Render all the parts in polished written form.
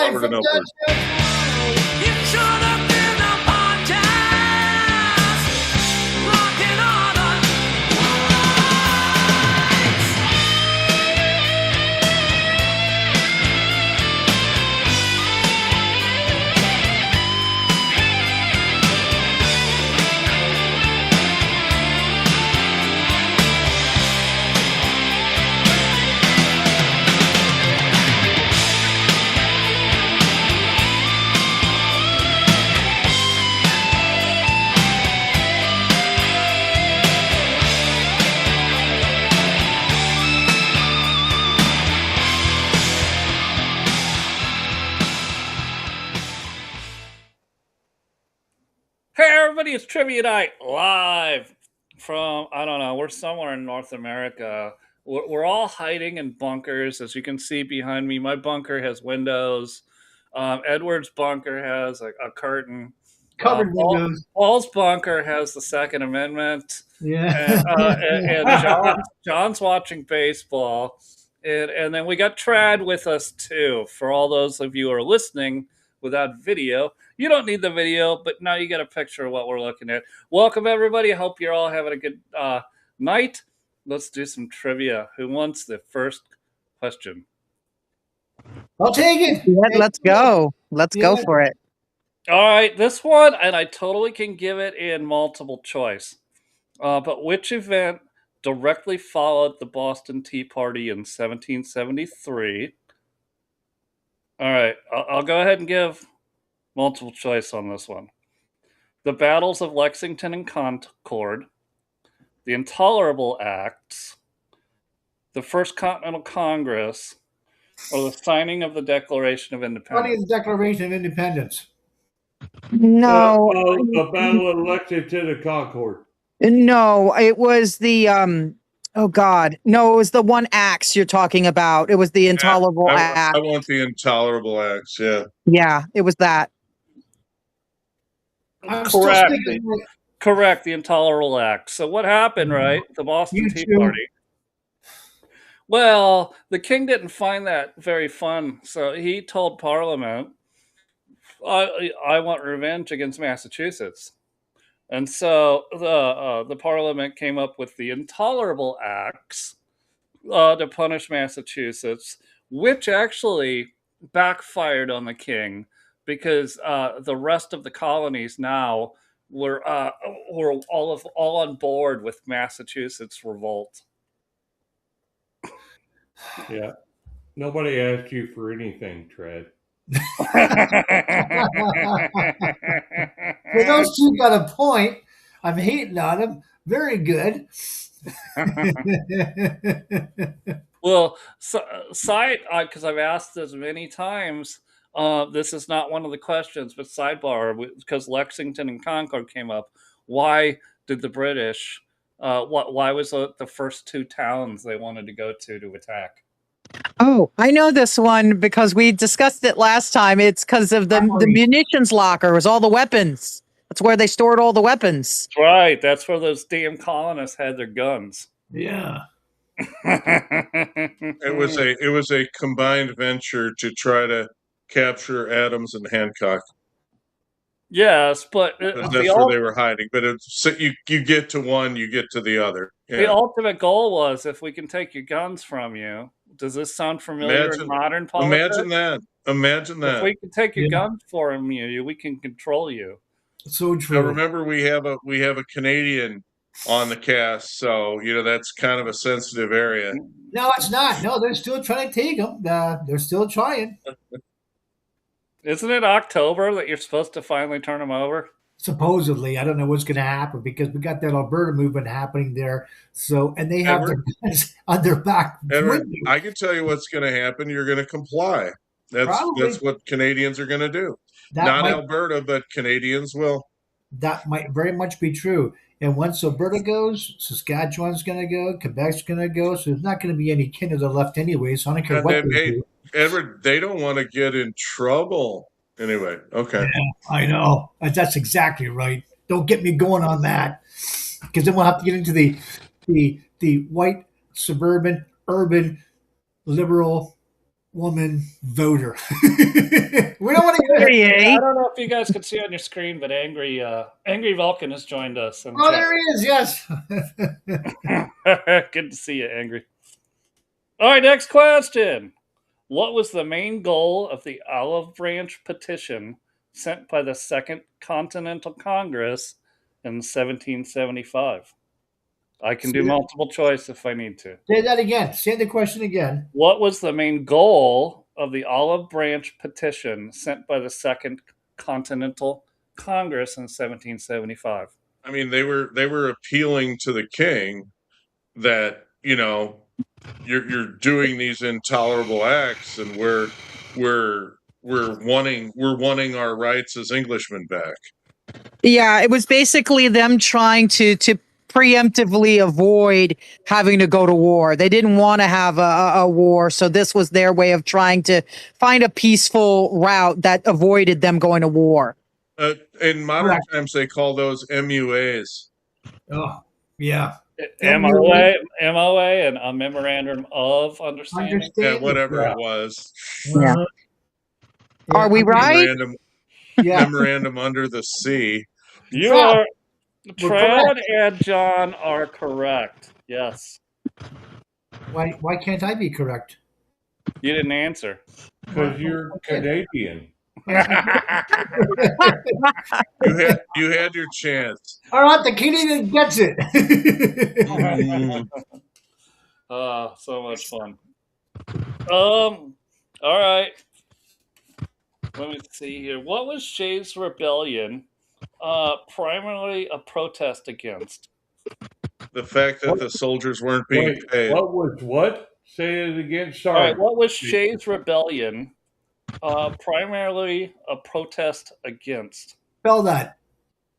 Live Onward from and upward. Hey everybody, it's Trivia Night live from, I don't know, we're somewhere in North America. We're all hiding in bunkers. As you can see behind me, my bunker has windows. Edward's bunker has a curtain. Covered windows. Paul's bunker has the Second Amendment. Yeah. And John's watching baseball. And then we got Trad with us too. For all those of you who are listening without video, you don't need the video, but now you get a picture of what we're looking at. Welcome, everybody. I hope you're all having a good night. Let's do some trivia. Who wants the first question? I'll take it. Yeah, let's go. Let's go for it. All right, this one, and I totally can give it in multiple choice. But which event directly followed the Boston Tea Party in 1773? All right, I'll go ahead and give multiple choice on this one. The battles of Lexington and Concord, the Intolerable Acts, the First Continental Congress, or the signing of the Declaration of Independence. The Declaration of Independence. No. The Battle of Lexington and Concord. No, it was the oh God. No, it was the one axe you're talking about. It was the Intolerable Act. I want the Intolerable Acts, yeah. Yeah, it was that. Correct, the Intolerable Act. So what happened, right? The Boston Tea Party. Well, the king didn't find that very fun, so he told Parliament, I want revenge against Massachusetts. And so the Parliament came up with the Intolerable Acts to punish Massachusetts, which actually backfired on the king because the rest of the colonies now were all on board with Massachusetts' revolt. Yeah. Nobody asked you for anything, Tread. Well, those two got a point. I'm hating on them. Very good. Well, side, because I've asked this many times, this is not one of the questions, but sidebar, because Lexington and Concord came up. Why did the British, why was the first two towns they wanted to go to attack? Oh, I know this one because we discussed it last time. It's because of the munitions locker. It was all the weapons. That's where they stored all the weapons. That's right. That's where those damn colonists had their guns. Yeah. It was a combined venture to try to capture Adams and Hancock. Yes, but that's where they were hiding. But it's, you get to one, you get to the other. Yeah. The ultimate goal was, if we can take your guns from you. Does this sound familiar in modern politics? Imagine that. If we can take your guns from you, we can control you. So true. Now remember, we have a Canadian on the cast, so that's kind of a sensitive area. No, it's not. No, they're still trying to take them. They're still trying. Isn't it October that you're supposed to finally turn them over? Supposedly, I don't know what's going to happen because we got that Alberta movement happening there. So, and they have their guns on their back. Edward, I can tell you what's going to happen. You're going to comply. That's what Canadians are going to do. Not Alberta, but Canadians will. That might very much be true. And once Alberta goes, Saskatchewan's going to go, Quebec's going to go. So there's not going to be any Canada left anyway. So I don't care what they do. Edward, they don't want to get in trouble. Anyway, okay. Yeah, I know. That's exactly right. Don't get me going on that, because then we'll have to get into the white, suburban, urban, liberal woman voter. retaliate. I don't know if you guys can see on your screen, but Angry Vulcan has joined us. Oh, there he is. Yes. Good to see you, Angry. All right, next question. What was the main goal of the Olive Branch petition sent by the Second Continental Congress in 1775? I can do multiple choice if I need to. Say that again. Say the question again. What was the main goal of the Olive Branch petition sent by the Second Continental Congress in 1775? I mean, they were appealing to the king that, you know, you're doing these intolerable acts, and we're wanting our rights as Englishmen back. Yeah, it was basically them trying to preemptively avoid having to go to war. They didn't want to have a war, so this was their way of trying to find a peaceful route that avoided them going to war. In modern times, they call those MUAs. Oh, yeah. MOA and a memorandum of understanding. Yeah, whatever it was. Yeah. Are we right? Memorandum under the sea. You are. Trad and John are correct. Yes. Why can't I be correct? You didn't answer. Because you're Canadian. You had your chance. All right, the Canadian gets it. So much fun. All right. Let me see here. What was Shays' rebellion primarily a protest against? The fact that the soldiers weren't being paid. What was what? Say it again. Sorry. All right, what was Shays' rebellion primarily a protest against? Spell that.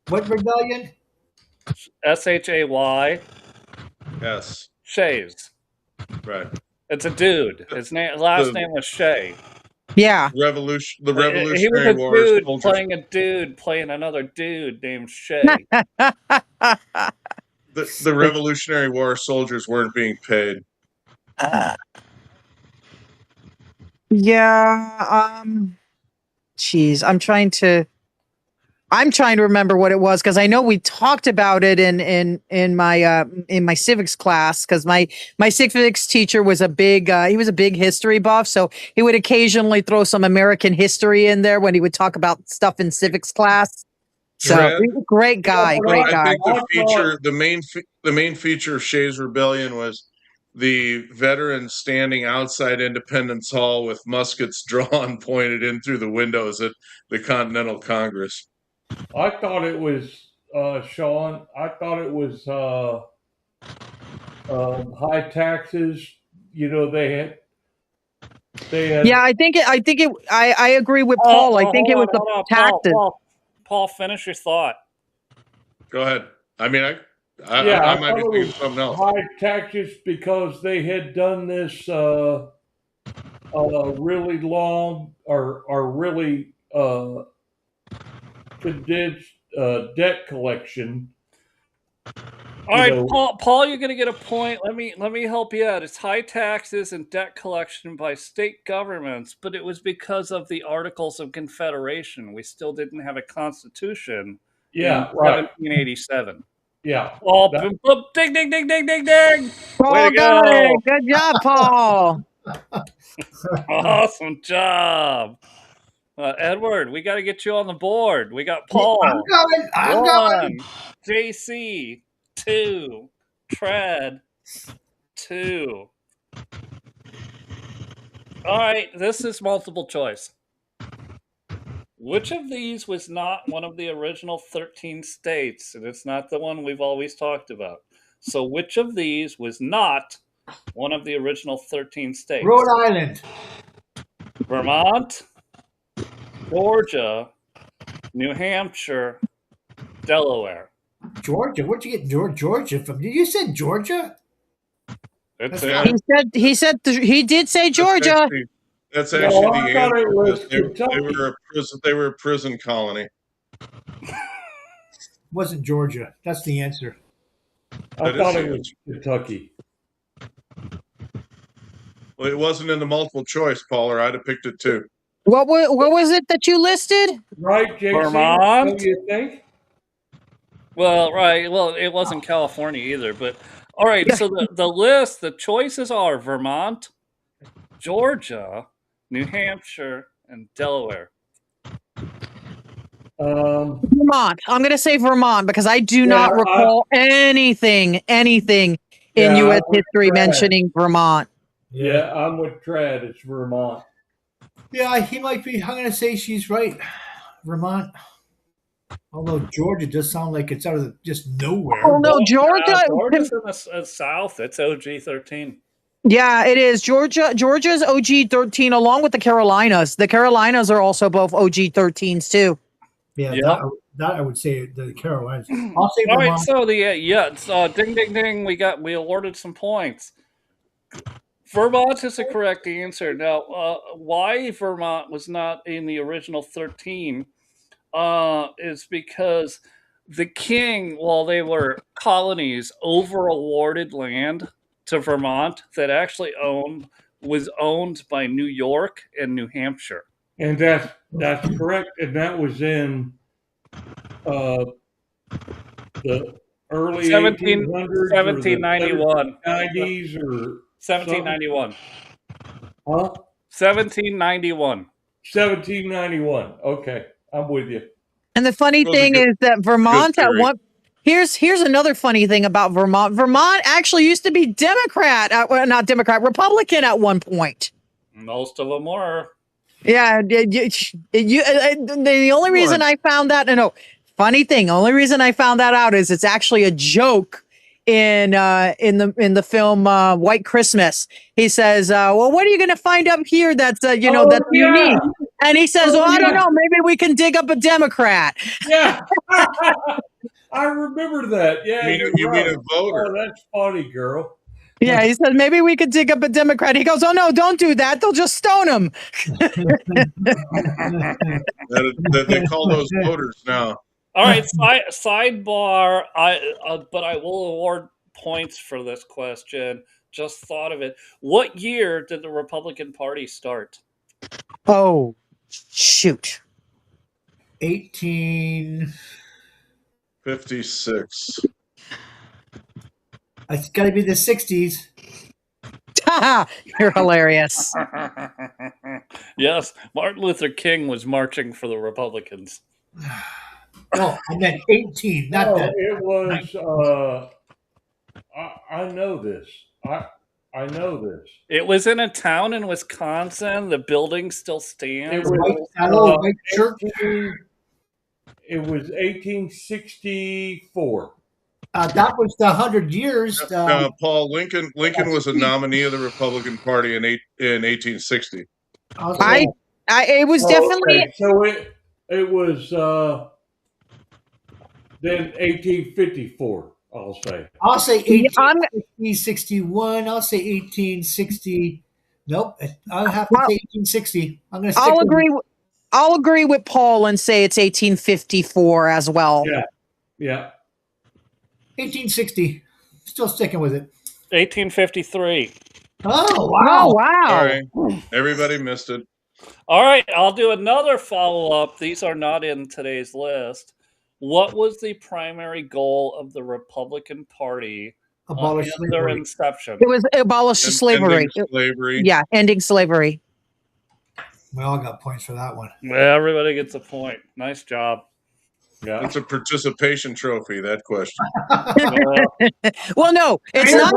What rebellion? SHAY. Yes. Shays. Right. It's a dude. His last name was Shay. Yeah. The Revolutionary He was a War. dude playing a dude playing another dude named Shay. The Revolutionary War soldiers weren't being paid. Yeah. Geez, I'm trying to remember what it was, because I know we talked about it in my civics class, because my civics teacher was a big history buff, so he would occasionally throw some American history in there when he would talk about stuff in civics class. So great guy. I think the main feature of Shays' Rebellion was the veterans standing outside Independence Hall with muskets drawn, pointed in through the windows at the Continental Congress. I thought it was Sean. I thought it was high taxes. You know, they had. Yeah, I agree with Paul. I think it was the taxes. Paul, finish your thought. Go ahead. I mean, I might be thinking something else. High taxes because they had done this really long or really condensed debt collection. All right, Paul, you're going to get a point. Let me help you out. It's high taxes and debt collection by state governments, but it was because of the Articles of Confederation. We still didn't have a constitution. Yeah, in 1787. Yeah. Oh, boom, boom, ding, ding, ding, ding, ding, ding. Paul got it. Good job, Paul. Awesome job. Edward, we got to get you on the board. We got Paul. I'm going. JC, 2. Trad, 2. All right, this is multiple choice. Which of these was not one of the original 13 states? And it's not the one we've always talked about. So which of these was not one of the original 13 states? Rhode Island. Vermont, Georgia, New Hampshire, Delaware. Georgia? Where'd you get Georgia from? Did you say Georgia? He did say Georgia. That's actually the answer. They were a prison colony. Wasn't Georgia. That's the answer. I thought it was Kentucky. Well, it wasn't in the multiple choice, Paul, or I'd have picked it too. What was it that you listed? Right, JC? Vermont? What do you think? Well, right. Well, it wasn't California either, but all right. So the list, the choices are Vermont, Georgia, New Hampshire, and Delaware. Vermont. I'm going to say Vermont because I do not recall anything in U.S. history mentioning Vermont. Yeah, I'm with Trad. It's Vermont. Yeah, he might be. I'm going to say she's right. Vermont. Although Georgia does sound like it's out of just nowhere. Oh no, Georgia. Georgia's in the south. It's OG 13. Yeah, it is. Georgia's OG 13 along with the Carolinas. The Carolinas are also both OG 13s too. Yeah, that I would say the Carolinas. I'll say All Vermont. right, so it's ding ding ding. We awarded some points. Vermont is the correct answer. Now, why Vermont was not in the original 13 is because the king, while they were colonies, over-awarded land to Vermont that actually was owned by New York and New Hampshire. And that's correct. And that was in the early 1800s 1791. 90s or 1791. Huh? 1791. 1791. Okay, I'm with you. And the funny thing is that Vermont at one. Here's another funny thing about Vermont. Vermont actually used to be Republican at one point. Most of them were. Yeah, the only reason I found that, funny thing, only reason I found that out is it's actually a joke in the film White Christmas. He says, "Well, what are you going to find up here that's that's unique?" And he says, "Well, I don't know. Maybe we can dig up a Democrat." Yeah, I remember that. Yeah, you mean a voter? Oh, that's funny, girl. Yeah, he said maybe we could dig up a Democrat. He goes, "Oh no, don't do that. They'll just stone him." They call those voters now. All right, sidebar. But I will award points for this question. Just thought of it. What year did the Republican Party start? Oh, shoot. 1856. It's got to be the 60s. You're hilarious. Yes, Martin Luther King was marching for the Republicans. No, I meant 18, not that. It was. I know this. I know this. It was in a town in Wisconsin. The building still stands. It was 1864. That was the 100 years. Paul, Lincoln was a nominee of the Republican Party in 1860. It was definitely. Okay. So it was then 1854. I'll say 1861. I'll say 1860. Nope, I'll have to say 1860. I'm going to. I'll agree with Paul and say it's 1854 as well. Yeah. 1860. Still sticking with it. 1853. Oh wow! Sorry. Everybody missed it. All right, I'll do another follow-up. These are not in today's list. What was the primary goal of the Republican Party abolish their inception? It was abolish slavery. Ending slavery. Yeah, ending slavery. We all got points for that one. Yeah, everybody gets a point. Nice job. Yeah. It's a participation trophy, that question. Well, no, it's not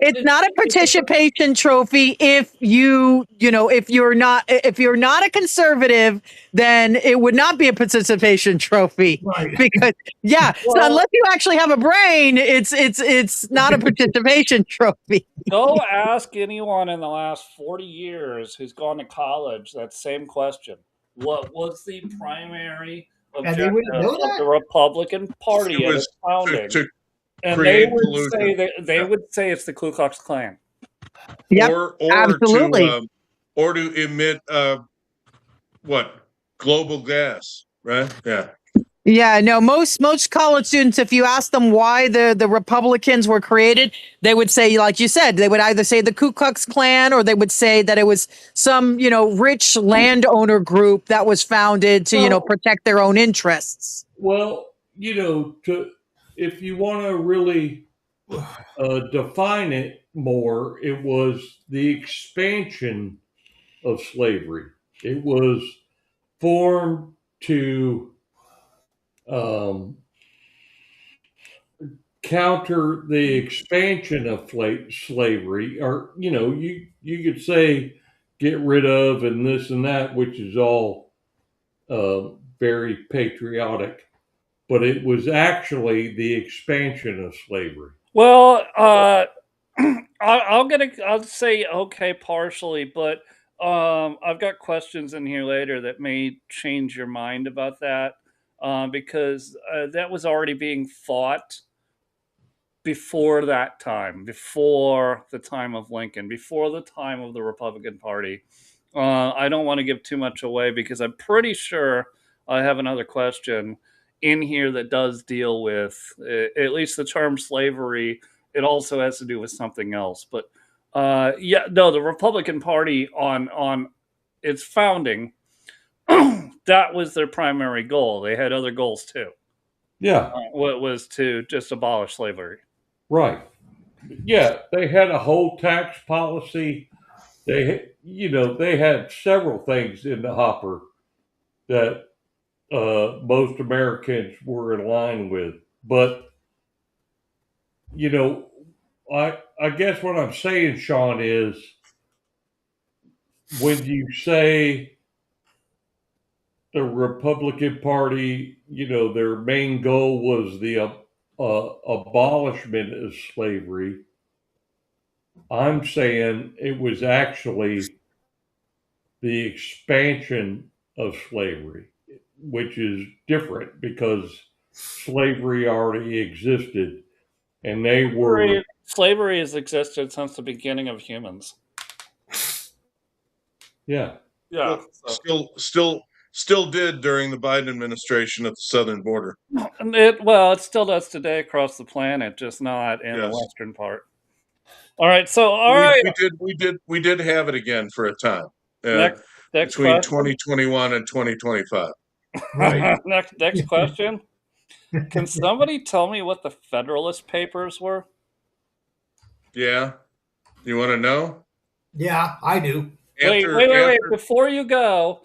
it's not a participation trophy if if you're not a conservative, then it would not be a participation trophy. Right. Because so unless you actually have a brain, it's not a participation trophy. Go ask anyone in the last 40 years who's gone to college that same question. What was the primary objective of the Republican Party at its founding? And they would say it's the Ku Klux Klan. Yep, or absolutely. To emit global gas, right? Yeah. Yeah, no, most college students, if you ask them why the Republicans were created, they would say, like you said, they would either say the Ku Klux Klan, or they would say that it was some, rich landowner group that was founded to, protect their own interests. Well, if you want to really define it more, it was the expansion of slavery. It was formed to counter the expansion of slavery, or you could say get rid of and this and that, which is all very patriotic, but it was actually the expansion of slavery. Well, I'll say okay partially, but I've got questions in here later that may change your mind about that, because that was already being fought before that time, before the time of Lincoln, before the time of the Republican Party. I don't want to give too much away because I'm pretty sure I have another question in here that does deal with at least the term slavery. It also has to do with something else, but the Republican Party on its founding, that was their primary goal. They had other goals too. Yeah, what was to just abolish slavery. Right. Yeah, they had a whole tax policy. They had several things in the hopper that most Americans were in line with. But I guess what I'm saying, Sean, is when you say the Republican Party, their main goal was the abolishment of slavery, I'm saying it was actually the expansion of slavery, which is different because slavery already existed, and they were. Slavery has existed since the beginning of humans. Yeah. Yeah. Still did during the Biden administration at the southern border. It still does today across the planet, just not in the western part. All right, so we did have it again for a time. Next between question. 2021 and 2025. Right. next question. Can somebody tell me what the Federalist Papers were? Yeah. You want to know? Yeah, I do. Wait. Before you go,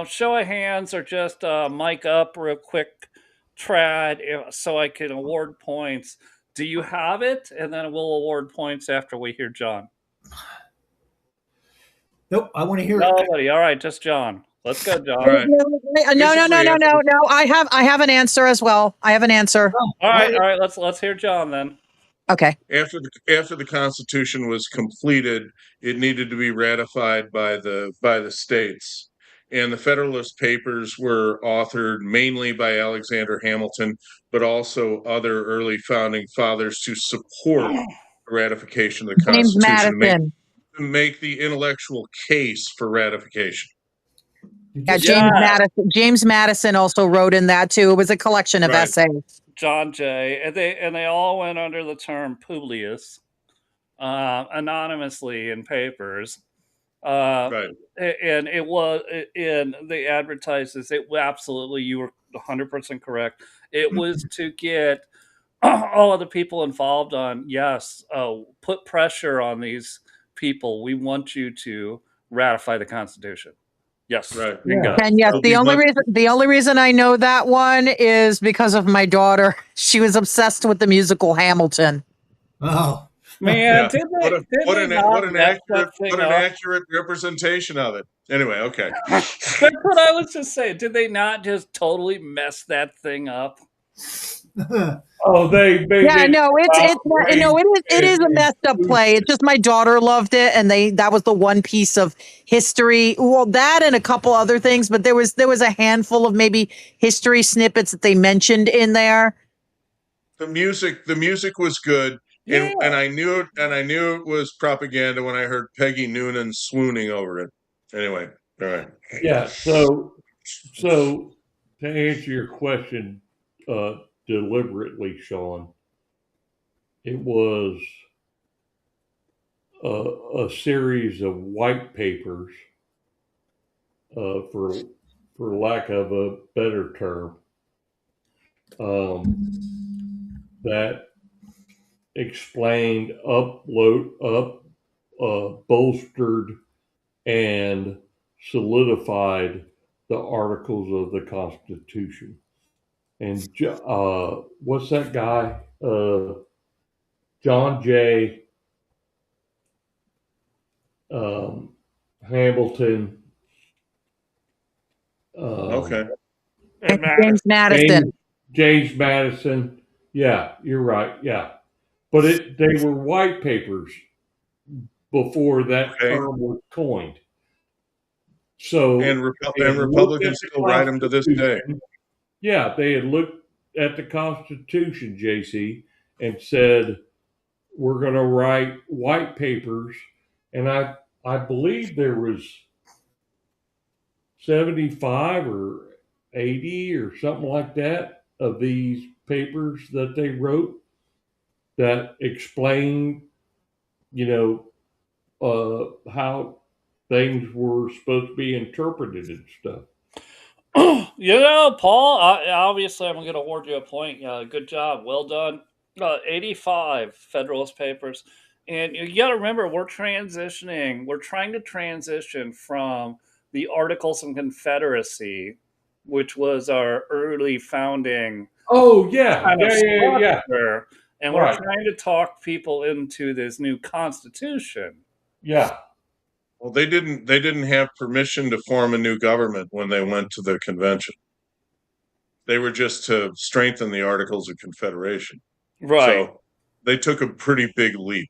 show of hands or just mic up real quick, Trad, so I can award points. Do you have it? And then we'll award points after we hear John. Nope, I want to hear Nobody. All right, just John. Let's go, John. All right. No. I have an answer as well. I have an answer. All right. Let's hear John then. Okay. After the Constitution was completed, it needed to be ratified by the states. And the Federalist Papers were authored mainly by Alexander Hamilton, but also other early founding fathers to support the ratification of the James Constitution, Madison. to make the intellectual case for ratification. Yeah, James Madison also wrote in that too. It was a collection of essays. John Jay, and they all went under the term Publius, anonymously in papers. And it was they advertised this. It absolutely, you were 100% correct. It was to get all of the people involved on put pressure on these people. We want you to ratify the Constitution. Yes. Right. And yes, the only reason I know that one is because of my daughter. She was obsessed with the musical Hamilton. Oh man, what an accurate representation of it. Anyway, okay. That's what I was just saying. Did they not just totally mess that thing up? Oh, they it is a messed up play. It's just my daughter loved it, and that was the one piece of history. Well, that and a couple other things, but there was a handful of maybe history snippets that they mentioned in there. The music was good, and I knew it was propaganda when I heard Peggy Noonan swooning over it. Anyway, all right. Yeah. So to answer your question deliberately, Sean, it was a series of white papers, for lack of a better term, that explained, bolstered, and solidified the articles of the Constitution. And what's that guy? John Jay Hamilton. Okay. James Madison. James Madison. Yeah, you're right. Yeah. But they were white papers before that term was coined. So and Republicans still write them to this day. Yeah, they had looked at the Constitution, JC, and said, we're going to write white papers. And I believe there was 75 or 80 or something like that of these papers that they wrote that explained, how things were supposed to be interpreted and stuff. Paul, obviously I'm going to award you a point. Good job. Well done. 85 Federalist Papers. And you got to remember, we're transitioning. We're trying to transition from the Articles of Confederacy, which was our early founding. Oh, yeah. Yeah. And we're trying to talk people into this new Constitution. Yeah. Well, they didn't have permission to form a new government when they went to the convention. They were just to strengthen the Articles of Confederation. Right. So they took a pretty big leap.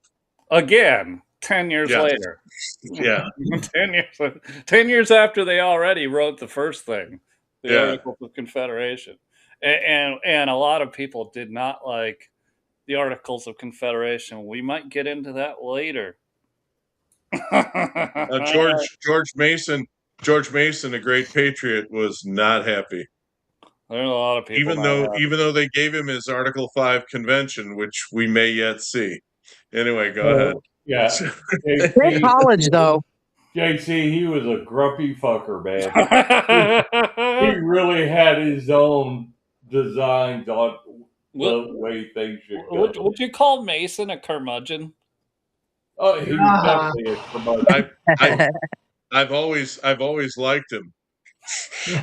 Again, 10 years later. Yeah. 10 years after they already wrote the first thing, the Articles of Confederation. And a lot of people did not like the Articles of Confederation. We might get into that later. George Mason, a great patriot, was not happy. There are a lot of people. Even though they gave him his Article 5 convention, which we may yet see. Anyway, go ahead. Yeah. Great college, though. JC, he was a grumpy fucker, man. He really had his own designs on the way things should go. Would you call Mason a curmudgeon? Oh, he was definitely a curmudgeon. I've always liked him. So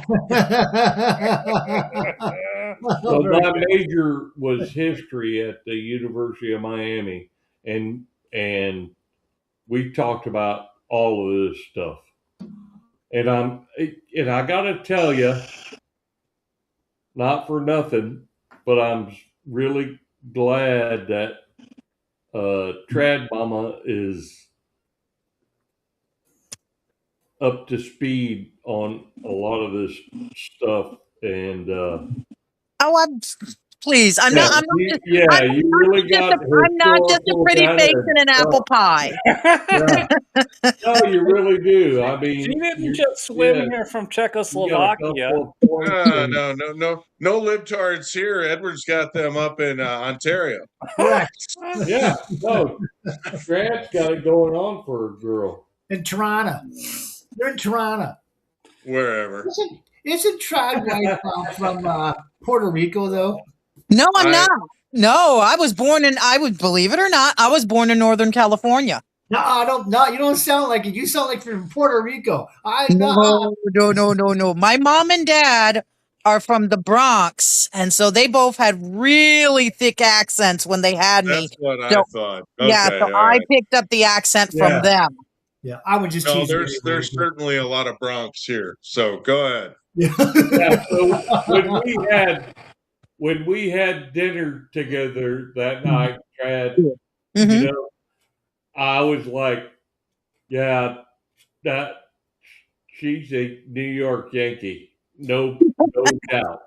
my major was history at the University of Miami, and we talked about all of this stuff. And I got to tell you, not for nothing, but I'm really glad that Trad Mama is up to speed on a lot of this stuff. And please, I'm not just a pretty face in an apple pie. No, you really do. I mean, you didn't just swim here from Czechoslovakia. No libtards here. Edward's got them up in Ontario. Correct. Yeah, no, Trad's got it going on for a girl. In Toronto. They're in Toronto. Wherever. Isn't Trad white from Puerto Rico, though? No, I'm not. No, I was born in, believe it or not, I was born in Northern California. No, I don't. No, you don't sound like it. You sound like you're from Puerto Rico. No. My mom and dad are from the Bronx, and so they both had really thick accents when they had me. That's what I thought. Okay, yeah, so I picked up the accent from them. Yeah, I would just. No, there's certainly a lot of Bronx here. So go ahead. Yeah, so when we had dinner together that night, Trad, I was like, yeah, she's a New York Yankee. No doubt.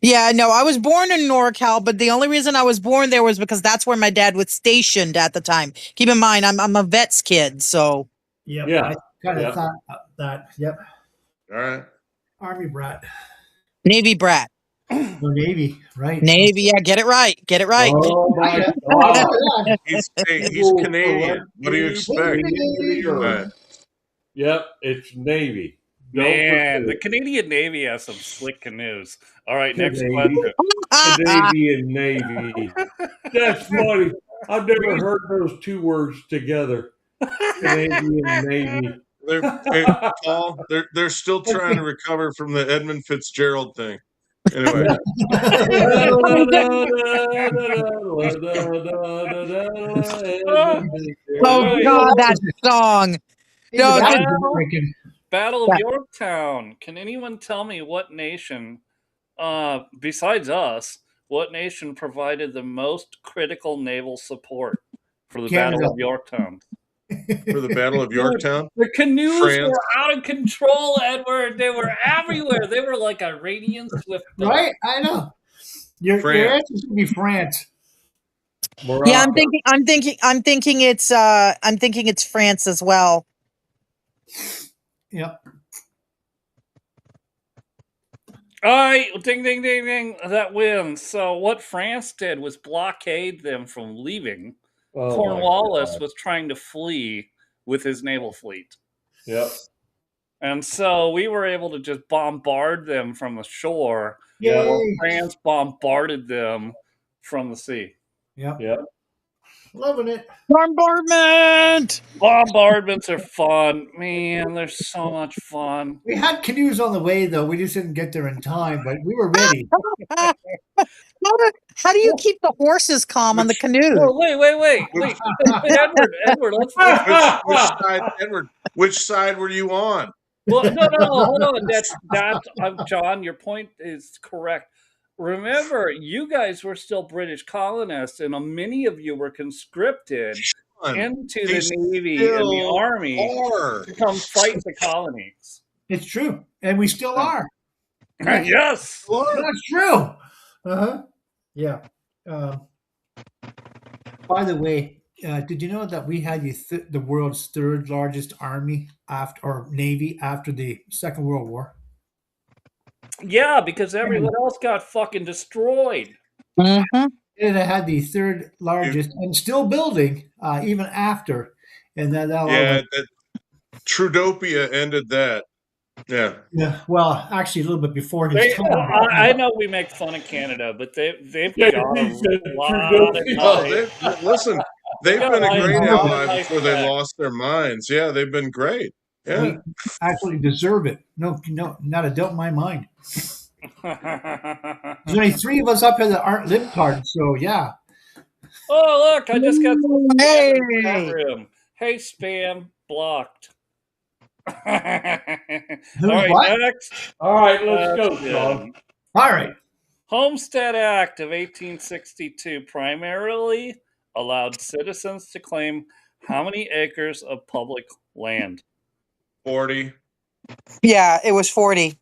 Yeah, no, I was born in NorCal, but the only reason I was born there was because that's where my dad was stationed at the time. Keep in mind, I'm a vet's kid, so. Yep, yeah, I kind of thought that. Yep. All right. Army brat. Navy brat. No, Navy, right? Navy. Yeah, get it right. Get it right. Oh my Yeah. God! He's Google Canadian. What do you correctly expect? into the All earth. right. Yep, it's Navy. Don't Man, the forget. Canadian Navy has some slick canoes. All right, next Canadian. question. Canadian Navy. That's funny. I've never heard those two words together. Canadian Navy. Hey, Paul, they're still trying to recover from the Edmund Fitzgerald thing. Anyway, Oh God, that song. No, That good. was freaking- Battle of Yeah. Yorktown. Can anyone tell me what nation, besides us, what nation provided the most critical naval support for the Canada. Battle of Yorktown? for the Battle of Yorktown, The canoes France. were out of control, Edward. They were everywhere. They were like Iranian swift boats. Right? I know. Your France. answer should be France. Morocco. Yeah, I'm thinking it's France as well. Yep. All right, ding, ding, ding, ding. That wins. So what France did was blockade them from leaving. Oh my Cornwallis God. was trying to flee with his naval fleet. Yep. And so we were able to just bombard them from the shore. Yep. While France bombarded them from the sea. Yep. Yep. Loving it. Bombardment. Bombardments are fun. Man, they're so much fun. We had canoes on the way, though. We just didn't get there in time, but we were ready. How do you keep the horses calm on the canoe? Oh, wait. Edward, Which side were you on? Well, no, hold on. That's John. Your point is correct. Remember, you guys were still British colonists, and many of you were conscripted into the Navy and the Army to come fight the colonies. It's true, and we still are. Yes, That's true. Yeah. By the way, did you know that we had the world's third largest army navy after the Second World War? yeah, because everyone else got fucking destroyed. Mm-hmm. It had the third largest, and still building even after. And that Trudopia ended that. Yeah. Yeah. Well, actually, a little bit before his time. I know we make fun of Canada, but they've Yeah, got he said a lot Trudopia. of Listen, they've been a great Yeah, ally before they lost their minds. Yeah, they've been great. Yeah. We actually deserve it. No, not a doubt in my mind. There's only 3 of us up here that aren't libtards, so yeah. Oh, look, I just got some Hey. spam in the chat room. Hey, spam, blocked. All right, What? next. All right, let's go, Good. John. All right. Homestead Act of 1862 primarily allowed citizens to claim how many acres of public land? 40. Yeah, it was 40.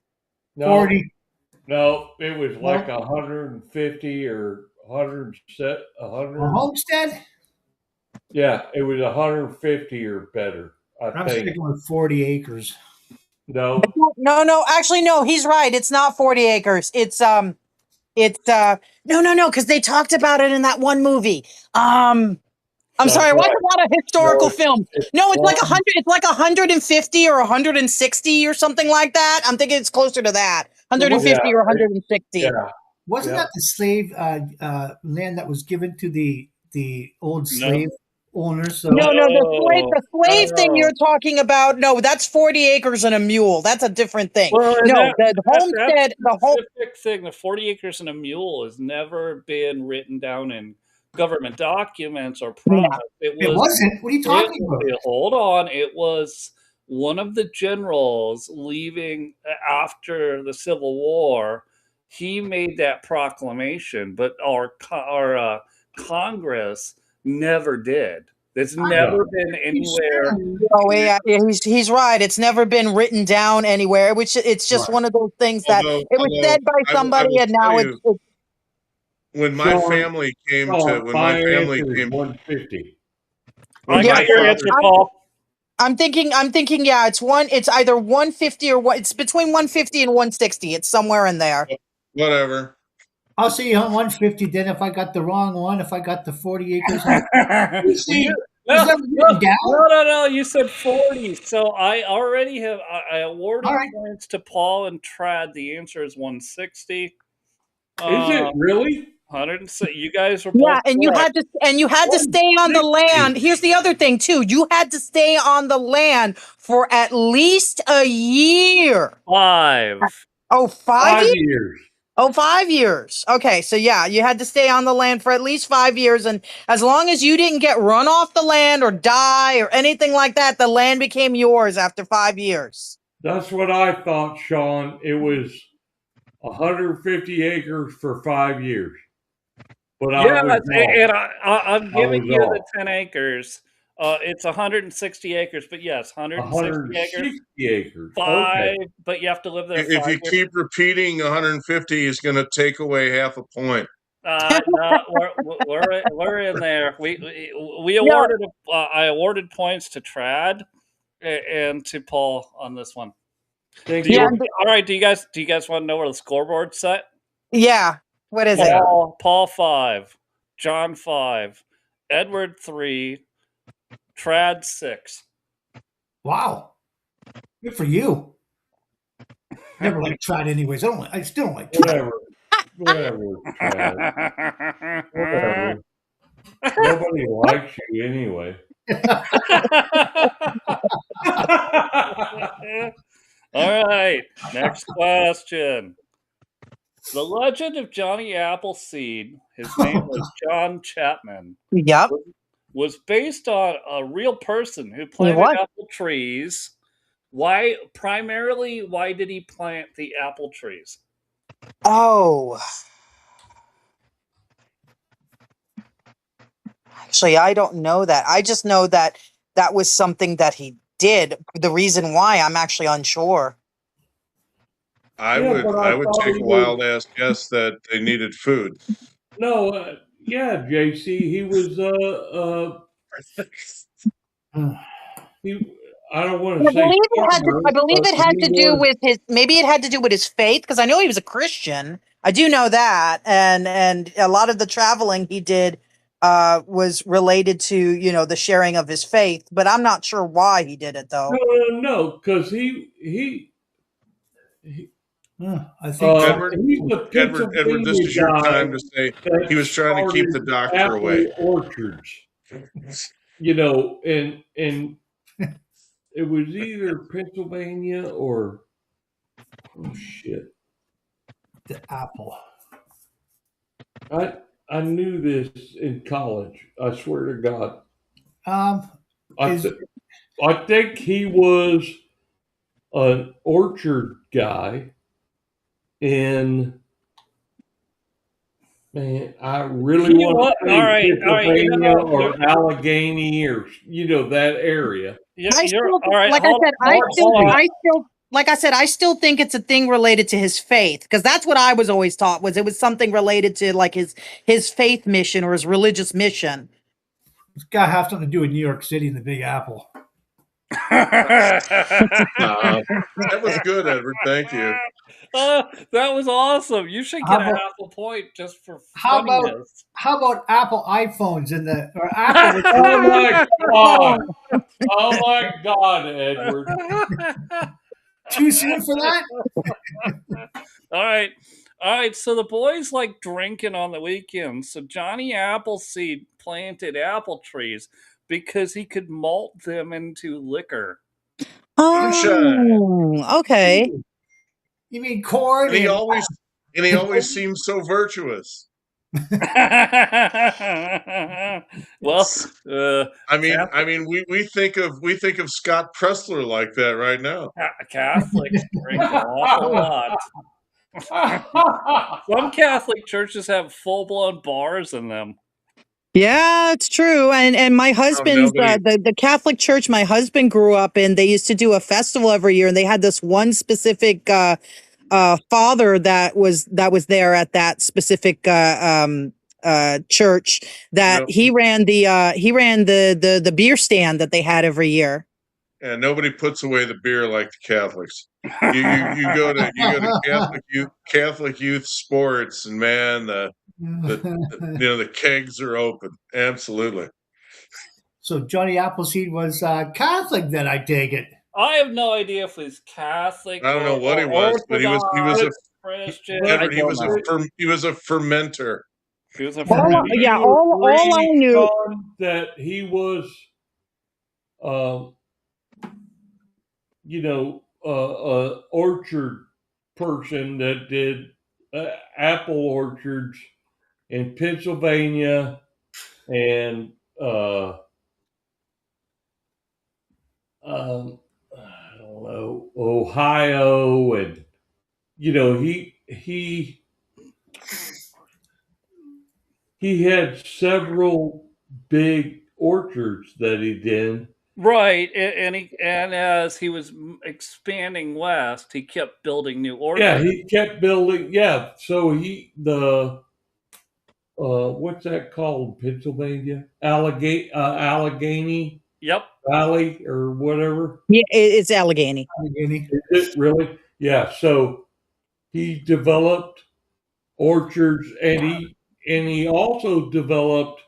No, 40. no, it was like 150 or 100. A homestead? Yeah, it was 150 or better. I'm I think. sticking with 40 acres. No, No. Actually, no. He's right. It's not 40 acres. It's no, because they talked about it in that one movie. I'm sorry, I watched a lot of historical films. No, it's like 100. It's like 150 or 160 or something like that. I'm thinking it's closer to that. 150 or 160. yeah. Wasn't that the slave land that was given to the old slave owners? So No, the slave No. thing you're talking about. No, that's 40 acres and a mule. That's a different thing. Well, No, that- the homestead, the whole. Specific thing, the 40 acres and a mule has never been written down in government documents or promise. it wasn't. What are you talking about? Hold on. It was one of the generals leaving after the Civil War. He made that proclamation, but our Congress never did. It's never been anywhere. Oh yeah, he's right. It's never been written down anywhere. Which it's just one of those things that it was said by somebody, and now it's when my family came to 150. I got your answer, Paul. I'm thinking, yeah, it's either 150 or what, it's between 150 and 160. It's somewhere in there. Whatever. I'll see on 150 then if I got the wrong one, if I got the 40 acres. You see, no, you said 40. So I already have, I awarded points to Paul and Trad. The answer is 160. Is it really? 106. You guys were both Yeah, and correct. you had to stay on the land. Here's the other thing too. You had to stay on the land for at least a year. 5. Oh, 5 years? years. Oh, 5 years. Okay, so yeah, you had to stay on the land for at least 5 years, and as long as you didn't get run off the land or die or anything like that, the land became yours after 5 years. That's what I thought, Sean. It was 150 acres for 5 years. But I'm giving you the 10 acres. It's 160 acres, but yes, 160 acres. 5, but you have to live there. If you keep repeating 150, he's going to take away half a point. No, we're in there. We awarded. I awarded points to Trad and to Paul on this one. All right. Do you guys want to know where the scoreboard's set? Yeah. What is it? Paul 5, John 5, Edward 3, Trad 6. Wow. Good for you. Never liked Trad anyways. I still don't like Trad. Whatever. Whatever. Nobody likes you anyway. All right. Next question. The legend of Johnny Appleseed, his name was John Chapman. Yep. Was based on a real person who planted apple trees. Why did he plant the apple trees? Oh. Actually, I don't know that. I just know that that was something that he did. The reason why, I'm actually unsure. I would take a wild ass guess that they needed food. No, JC, he was I don't want to say. I believe it had to do with his. Maybe it had to do with his faith, because I know he was a Christian. I do know that, and a lot of the traveling he did was related to the sharing of his faith. But I'm not sure why he did it though. No, because he I think Edward, this is your time to say he was trying to keep the doctor away. Orchards, and it was either Pennsylvania or the apple. I knew this in college. I swear to God. I think he was an orchard guy. And man, I really want to say Pennsylvania or Allegheny or that area. I still think it's a thing related to his faith, because that's what I was always taught, was it was something related to like his faith mission or his religious mission. It's got to have something to do with New York City and the Big Apple. That was good, Edward. Thank you. That was awesome. You should get an Apple point just for funniness. How about Apple iPhones or Apple? Oh my God, Edward! Too soon for that? All right. So the boys like drinking on the weekends. So Johnny Appleseed planted apple trees because he could malt them into liquor. Oh, okay. You mean corn? And he always seems so virtuous. Well, I mean, we think of Scott Pressler like that right now. Catholics drink an awful lot. Some Catholic churches have full-blown bars in them. Yeah, it's true. And my husband's the Catholic church my husband grew up in, they used to do a festival every year, and they had this one specific father that was there at that specific church that he ran the beer stand that they had every year. and nobody puts away the beer like the Catholics. You go to Catholic youth sports, and man, the kegs are open. Absolutely. So Johnny Appleseed was Catholic, then I take it. I have no idea if he's Catholic. I don't know what he was, but he was a Christian. Edward, he was a fermenter. He was a All, yeah, all I knew that he was, orchard person that did apple orchards in Pennsylvania and I don't know, Ohio, and he had several big orchards that he did. Right, and as he was expanding west, he kept building new orchards. Yeah, he kept building. Yeah, so what's that called in Pennsylvania? Allegheny. Yep. Valley or whatever. Yeah, it's Allegheny. Is it really? Yeah. So he developed orchards, and he also developed,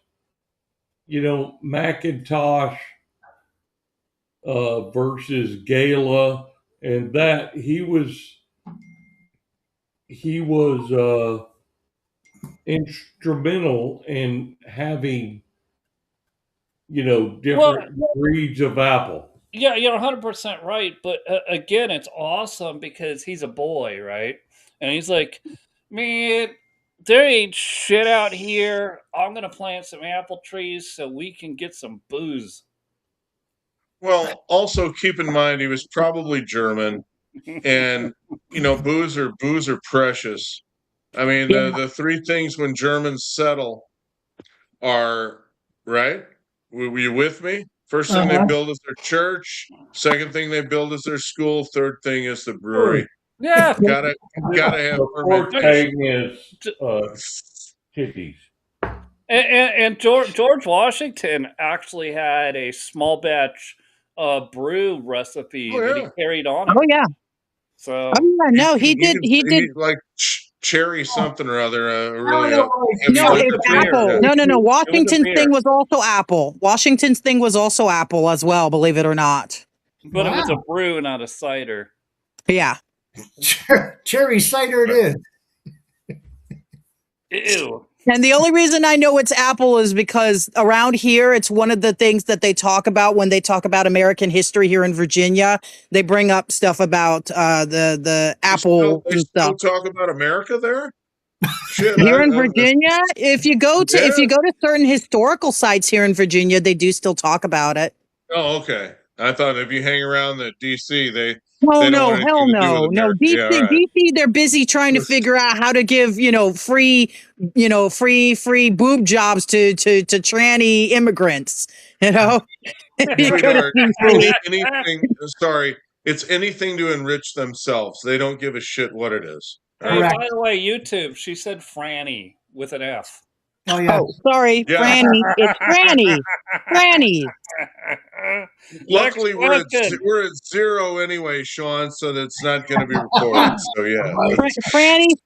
Macintosh versus Gala, and that he was instrumental in having different breeds of apple. Yeah, you're 100% right. But again, it's awesome because he's a boy, right? And he's like, man, there ain't shit out here. I'm going to plant some apple trees so we can get some booze. Well, also keep in mind he was probably German, and booze are precious. I mean, the three things when Germans settle are, right? Were you with me? First thing they build is their church. Second thing they build is their school. Third thing is the brewery. Yeah, gotta have fourth thing is chickies. And George Washington actually had a small batch brew recipe that he carried on. Oh yeah. So no, he did like cherry something or other. No, it's apple. No. Washington's thing was also apple. Washington's thing was also apple as well, believe it or not. But it was a brew, not a cider. Yeah. Cherry cider it is. Ew. And the only reason I know it's apple is because around here, it's one of the things that they talk about when they talk about American history here in Virginia. They bring up stuff about the apple and stuff. Still talk about America there? Shit, here in Virginia, if you go to certain historical sites here in Virginia, they do still talk about it. Oh, okay. I thought if you hang around the DC, they hell no. DC, they're busy trying to figure out how to give, free boob jobs to tranny immigrants, it's anything to enrich themselves. They don't give a shit what it is. Hey, by the way, YouTube, she said Franny with an F. Oh, yeah. Oh, sorry, yeah. Franny. It's Franny. Franny. Luckily, we're at 0 anyway, Sean, so that's not going to be recorded. So, yeah.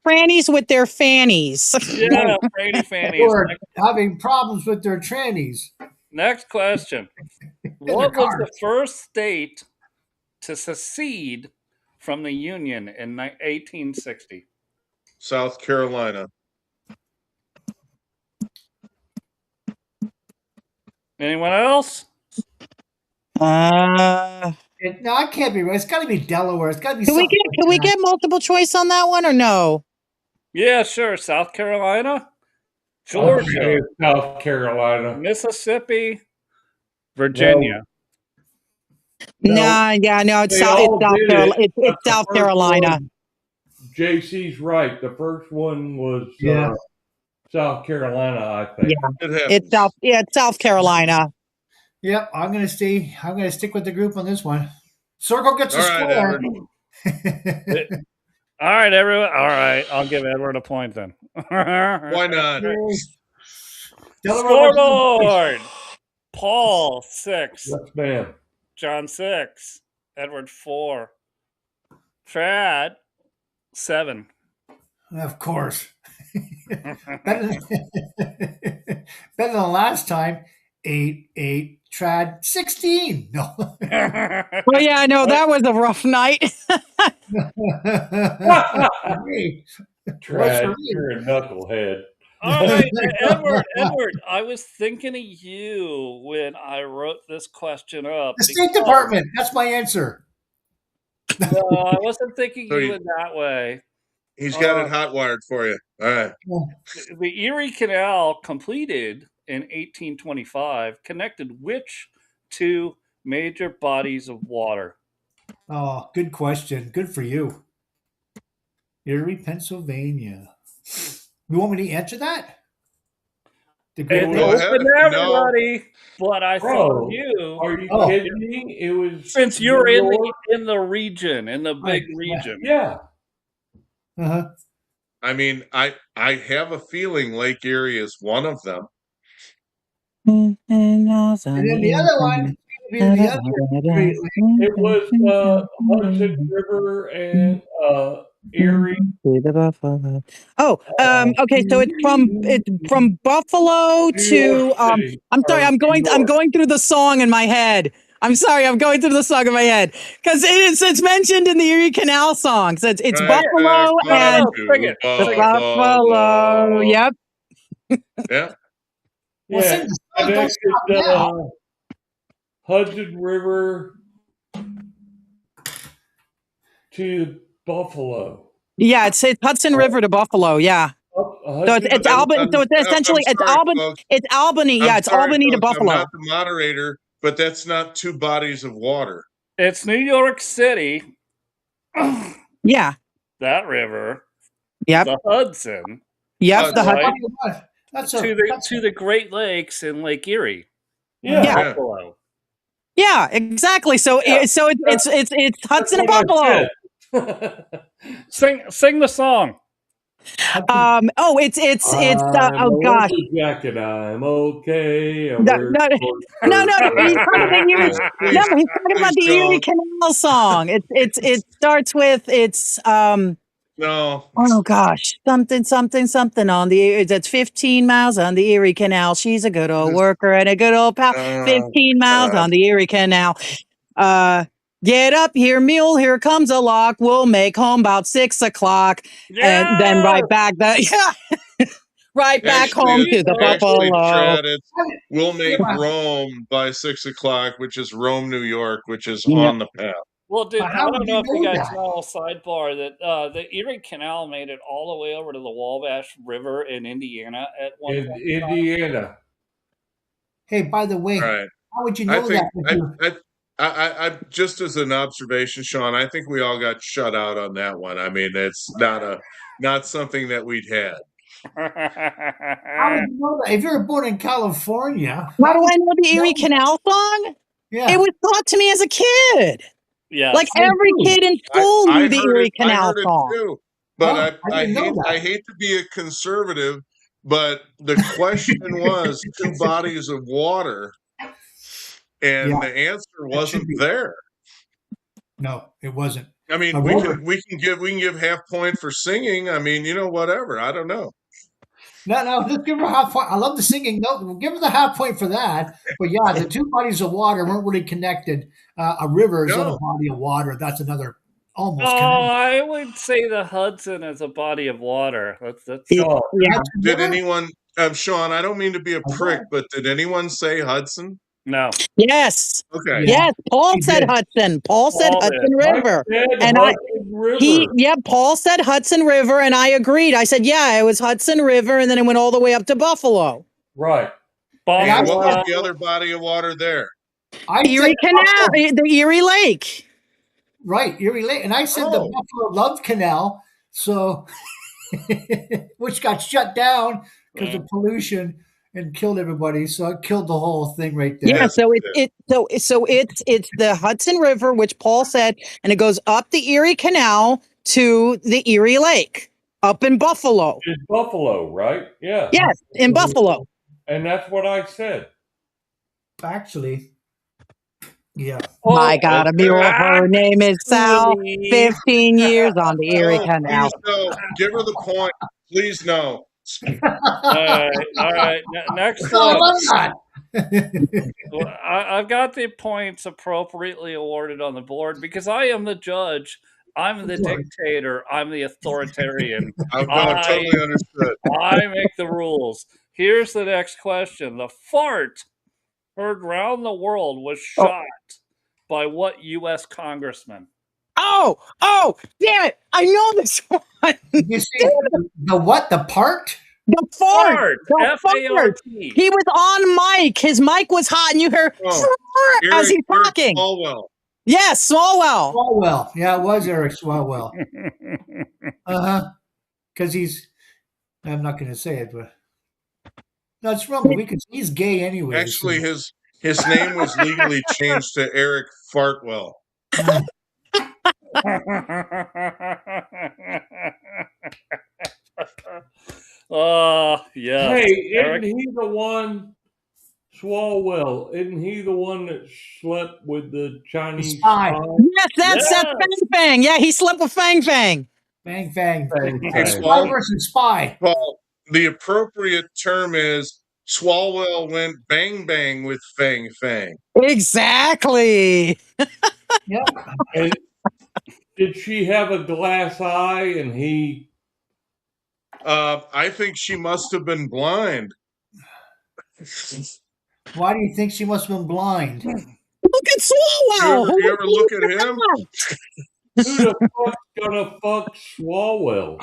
Frannies with their fannies. Yeah, Franny fannies. We're having problems with their trannies. Next question. What was the first state to secede from the Union in 1860? South Carolina. Anyone else? No, I can't be right. It's got to be Delaware. It's got to be. Can we get multiple choice on that one or no? Yeah, sure. South Carolina, Georgia, South Carolina, Mississippi, Virginia. No, it's South Carolina. JC's right. The first one was South Carolina, I think. Yeah, it's South Carolina. Yep, I'm gonna stick with the group on this one. Circle gets a score. All right, everyone. All right, I'll give Edward a point then. Why not? Scoreboard. Paul 6. Yes, ma'am. John 6, Edward 4, Trad 7. Of course. better, than, better than the last time. 8, Trad 16. No. Well, yeah, I know that was a rough night. Trad, you're a knucklehead. All right, Edward, I was thinking of you when I wrote this question up. The State Department. That's my answer. No, I wasn't thinking you in that way. He's got it hot wired for you. All right. The Erie Canal, completed in 1825, connected which two major bodies of water? Oh, good question. Good for you. Erie, Pennsylvania. You want me to answer that? It's open to everybody, but I thought of you. Are you kidding me? It was since you're in the region, in the big region. Yeah. Uh-huh. I mean, I have a feeling Lake Erie is one of them. And then the other one, it was Hudson River and Erie. Oh, okay. So it's from Buffalo to. I'm sorry. I'm going through the song in my head. I'm sorry. I'm going through the song in my head because it's mentioned in the Erie Canal song. So it's Buffalo and Buffalo. Yep. Yeah. Yeah. Hudson River to Buffalo. Yeah, it's Hudson River to Buffalo. Yeah. So it's Albany. So it's essentially Albany. It's Albany. Yeah, it's Albany to Buffalo. I'm not the moderator, but that's not two bodies of water. It's New York City. Yeah. That river. Yep. The Hudson. Yep. The Hudson. To the Great Lakes and Lake Erie. Yeah. Buffalo. Yeah, exactly. So it's Hudson and Buffalo. Sing the song. It's oh gosh. Jacket, I'm okay. No. He's talking about the Erie Canal song. It starts with No. Oh gosh, something on the. That's 15 miles on the Erie Canal. She's a good old worker and a good old pal. 15 miles on the Erie Canal. Get up here, mule. Here comes a lock. We'll make home about 6 o'clock, and then right back. Right back home to the Buffalo. We'll make Rome by 6 o'clock, which is Rome, New York, which is on the path. Well, dude, I don't know if you guys know, sidebar, that the Erie Canal made it all the way over to the Wabash River in Indiana at one point. Indiana. Hey, by the way, how would you know that? I just as an observation, Sean, I think we all got shut out on that one. I mean, it's not something that we'd had. How would you know that? If you were born in California, how do I know the Erie Canal song? Yeah, it was taught to me as a kid. Yeah, like every kid in school knew the Erie Canal song. Too, but I hate to be a conservative, but the question was two bodies of water, and the answer wasn't there. No, it wasn't. I mean, we can give half point for singing. I mean, whatever. I don't know. No, just give her a half point. I love the singing. No, we'll give her the half point for that. But yeah, the two bodies of water weren't really connected. A river is not a body of water. That's another almost. I would say the Hudson is a body of water. That's Did anyone, Sean? I don't mean to be a prick, but did anyone say Hudson? No. Yes. Okay. Yes. Paul said Hudson. Paul said Hudson River. And Paul said Hudson River, and I agreed. I said, yeah, it was Hudson River, and then it went all the way up to Buffalo. Right. And what was the other body of water there? Erie Canal, the Erie Lake. Right, Erie Lake. And I said the Buffalo Love Canal, so which got shut down because of pollution and killed everybody. So it killed the whole thing right there. Yeah, so it's the Hudson River, which Paul said, and it goes up the Erie Canal to the Erie Lake, up in Buffalo. It's Buffalo, right? Yeah. Yes, in Buffalo. And that's what I said. Actually, Yeah. My God, a mule. Her name is Sal. Actually- 15 years on the Erie No, Canal. please no. Give her the point. Please no. All right. Next No, one. I'm not. Well, I've got the points appropriately awarded on the board because I am the judge. I'm the Of course. dictator. I'm the authoritarian. I've totally understood. I make the rules. Here's the next question. The fart heard round the world was shot by what U.S. congressman? Oh, damn it. I know this one. You see the what? The part? The fart. The fart. F-A-R-T. He was on mic. His mic was hot, and you heard as he's talking. Swalwell. Yes, Swalwell. Swalwell. Yeah, it was Eric Swalwell. Because I'm not going to say it, but no, it's wrong. He's gay anyway. Actually, his name was legally changed to Eric Fartwell. Yeah. Hey, Eric? isn't he the one, Swalwell? Isn't he the one that slept with the Chinese spy? Yes, that's Fang Fang. Yeah, he slept with Fang Fang. Bang, bang. Hey, Spy versus spy. Well, the appropriate term is Swalwell went bang bang with Fang Fang. Exactly. Yeah. And did she have a glass eye and he? I think she must have been blind. Why do you think she must have been blind? Look at Swalwell. You ever look at him? Who the fuck's gonna fuck Swalwell?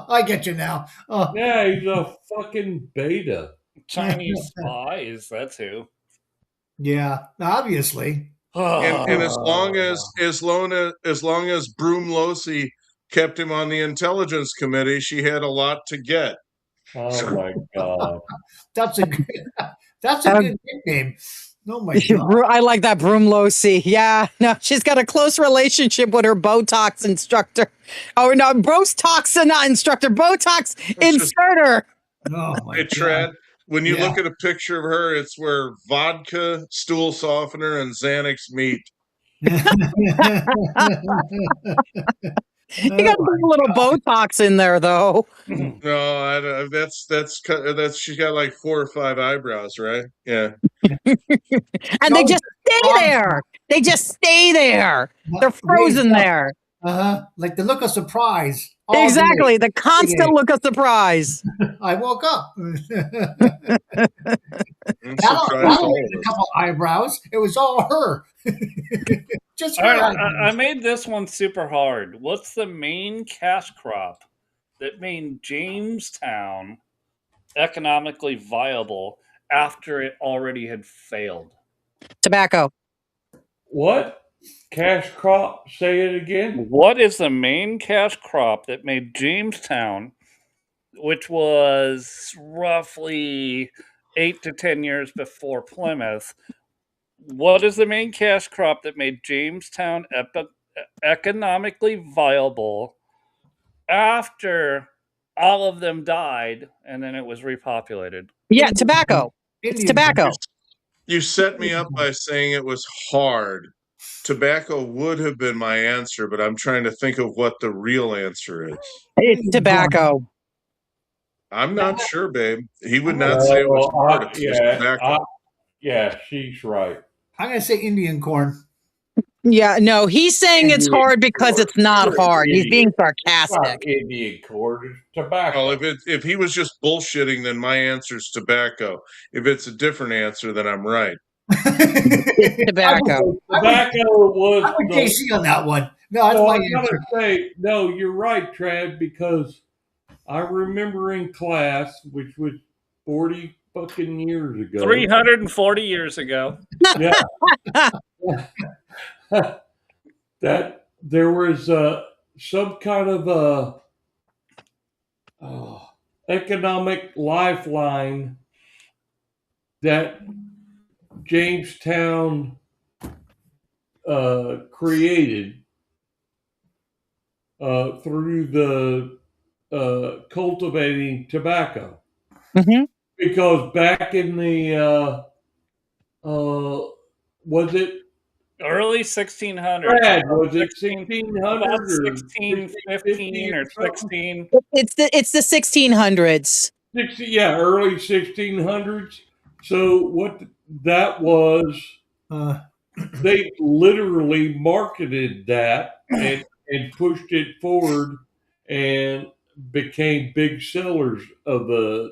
I get you now. Oh, Yeah, he's a fucking beta. Chinese spies, that's who. yeah, obviously. And as long as Broomlosi kept him on the intelligence committee, she had a lot to get. Oh my god. That's a good nickname. Oh my god. I like that Broomlosi. Yeah, no, she's got a close relationship with her Botox instructor. Oh no, Botox not instructor, Botox inserter. Oh my Hey, god. Trad, when you look at a picture of her, it's where vodka, stool softener, and Xanax meet. You got a little Botox in there, though. No, that's she's got like 4 or 5 eyebrows, right? Yeah. And they just stay there. They just stay there. They're frozen there. Like the look of surprise. Exactly. The constant look of surprise. I woke up. I'm I surprised all had of a us. couple eyebrows. It was all her. Just her. All right, eyebrows. I made this one super hard. What's the main cash crop that made Jamestown economically viable after it already had failed? Tobacco. What? Cash crop? Say it again. What is the main cash crop that made Jamestown, which was roughly 8 to 10 years before Plymouth, what is the main cash crop that made Jamestown economically viable after all of them died and then it was repopulated? Yeah, tobacco. It's tobacco. You set me up by saying it was hard. Tobacco would have been my answer, but I'm trying to think of what the real answer is. It's tobacco. I'm not sure, babe. He would not say it was hard. It was tobacco. Yeah, she's right. I'm going to say Indian corn. Yeah, no, he's saying it's hard because it's not hard. He's being sarcastic. Indian corn is tobacco. Well, if he was just bullshitting, then my answer's tobacco. If it's a different answer, then I'm right. Tobacco. Tobacco was. I'm with JC on that one. No, that's my I gotta answer. say, no, you're right, Trad, because I remember in class, which was 40 fucking years ago. 340 years ago. Yeah. That there was some kind of economic lifeline that Jamestown created through the cultivating tobacco. Mm-hmm. Because back in the was it Early 1600s. Brad? Was it 16 1600 about or 1615 or 16. It's the 1600s. 60, yeah, early 1600s. So what that was, Uh, they literally marketed that and pushed it forward and became big sellers of the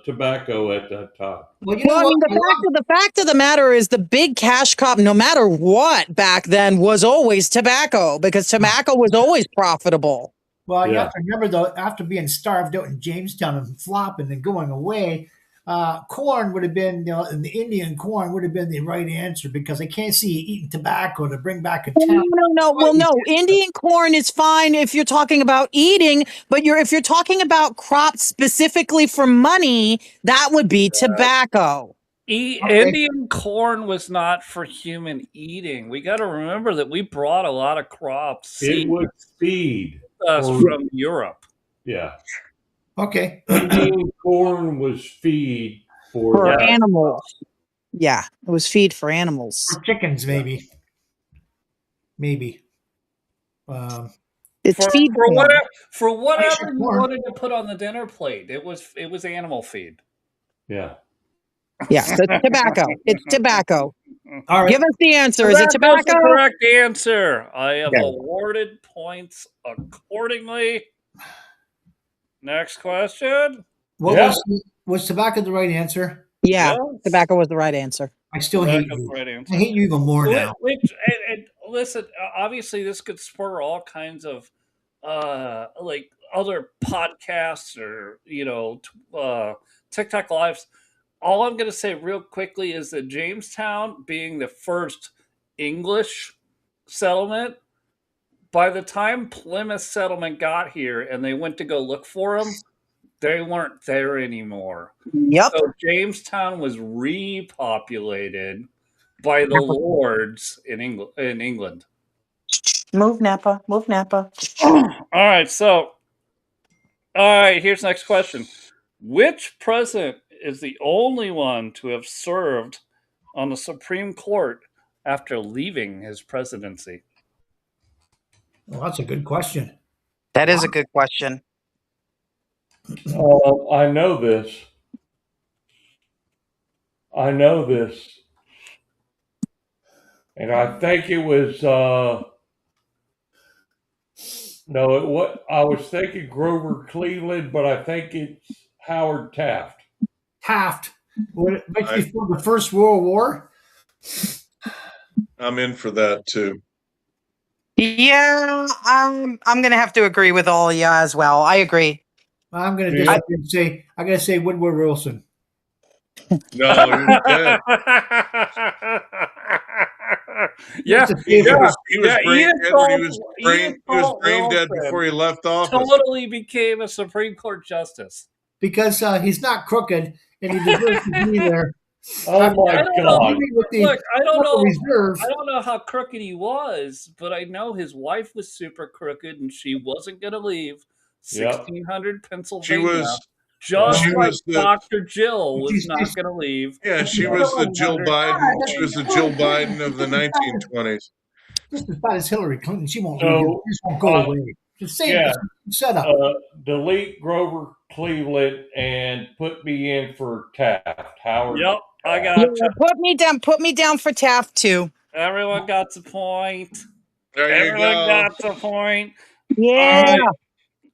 tobacco at that time. well, you know Well, I what? mean, the fact of the matter is the big cash crop, no matter what back then, was always tobacco because tobacco was always profitable. Well, you Yeah. have to remember though, after being starved out in Jamestown and flopping and going away, corn would have been, and the Indian corn would have been the right answer because I can't see you eating tobacco to bring back a town. No. Well, no. Indian corn is fine if you're talking about eating, but if you're talking about crops specifically for money, that would be tobacco. Okay. Indian corn was not for human eating. We got to remember that we brought a lot of crops It was feed. from Europe. Yeah. Okay. Indian corn was feed For for animals. Yeah, it was feed for animals. For chickens, maybe. Maybe. It's For, feed for corn. whatever Nice you corn. wanted to put on the dinner plate, it was animal feed. yeah. Yeah, so it's tobacco. It's tobacco. All right. Give us the answer. Is it Tobacco's the tobacco? correct answer. I have Okay. awarded points accordingly. Next question. What Yeah. was tobacco the right answer? Yeah, Yes. tobacco was the right answer. I still hate Tobacco's you. the right answer. I hate you even more now. And listen, obviously, this could spur all kinds of like other podcasts or TikTok lives. All I'm going to say real quickly is that Jamestown, being the first English settlement, by the time Plymouth settlement got here and they went to go look for them, they weren't there anymore. Yep. So Jamestown was repopulated by the lords in England. Move Napa. Move Napa. All right, here's the next question. Which president is the only one to have served on the Supreme Court after leaving his presidency? Well, that's a good question. That is a good question. I know this. And I think it was I was thinking Grover Cleveland, but I think it's Howard Taft. Taft. Right before the First World War? I'm in for that too. Yeah, I'm gonna have to agree with all of you as well. I agree. I'm going to disagree and say, I got to say Woodrow Wilson. No, you're dead. Yeah, He was brain Edith dead when he was Edith brain dead Wilson before he left office. totally became a Supreme Court justice. Because he's not crooked and he deserves to be there. Oh my God! Look, I don't know. Reserve. I don't know how crooked he was, but I know his wife was super crooked, and she wasn't going to leave 1600 Pennsylvania. Just like Dr. Jill was not going to leave. Yeah, she was the Jill Biden. She was the Jill Biden of the 1920s. Just as bad as Hillary Clinton. She won't leave. She just won't go away. Just say it. Set up. Delete Grover Cleveland and put me in for Taft. Howard. Yep, I got you. Put me down for Taft too. Everyone got the point. Everyone got the point. Yeah.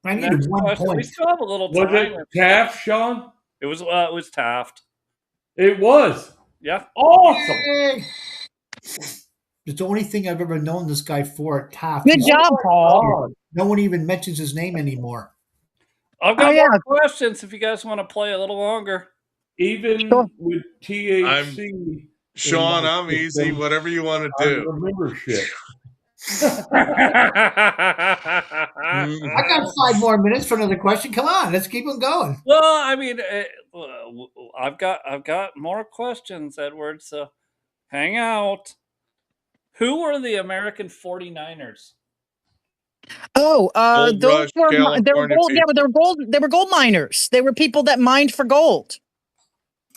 I need 1 point. We still have a little Was time. it Taft, Sean? It was Taft. It was. Yeah. Awesome. Yay. It's the only thing I've ever known this guy for, Taft. Good job, Paul. No one even mentions his name anymore. I've got more questions if you guys want to play a little longer. Even with THC. Sean, I'm easy. Whatever you want to do. I remember shit. I got 5 more minutes for another question. Come on, let's keep them going. Well, I mean, I've got more questions, Edward. So hang out. Who were the American 49ers? Oh, those were California gold. Yeah, but they were gold. They were gold miners. They were people that mined for gold.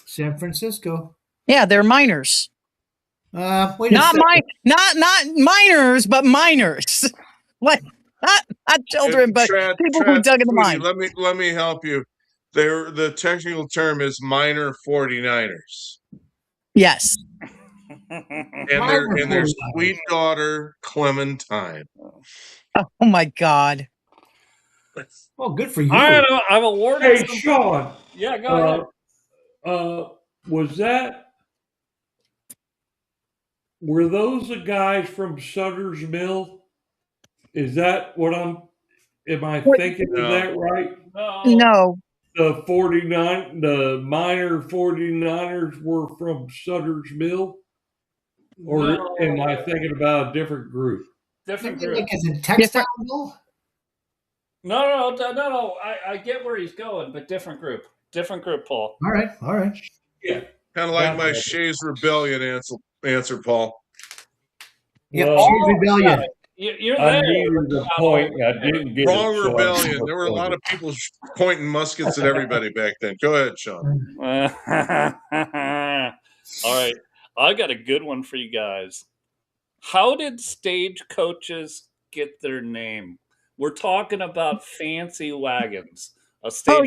San Francisco. Yeah, they're miners. Wait a Not second. not minors, but minors. Like not children, but people who dug in the Sweetie, mine. let me help you. The technical term is minor 49ers. Yes. And their sweet daughter, Clementine. Oh my God. Well, good for you. I don't know. I've awarded. Hey, Sean. Yeah, go ahead. Were those the guys from Sutter's Mill? Is that what am I thinking of that right? No. The minor 49ers were from Sutter's Mill? Or am I thinking about a different group? Different Maybe group. like as a textile mill? No. I get where he's going, but different group. Different group, Paul. All right. Yeah. Kind of like my Shays Rebellion answer, Paul. Yeah, Well, Shays Rebellion. You're I there. needed the point. I didn't get Wrong it. So rebellion. There were a lot of people pointing muskets at everybody back then. Go ahead, Sean. All right. I got a good one for you guys. How did stagecoaches get their name? We're talking about fancy wagons. Oh,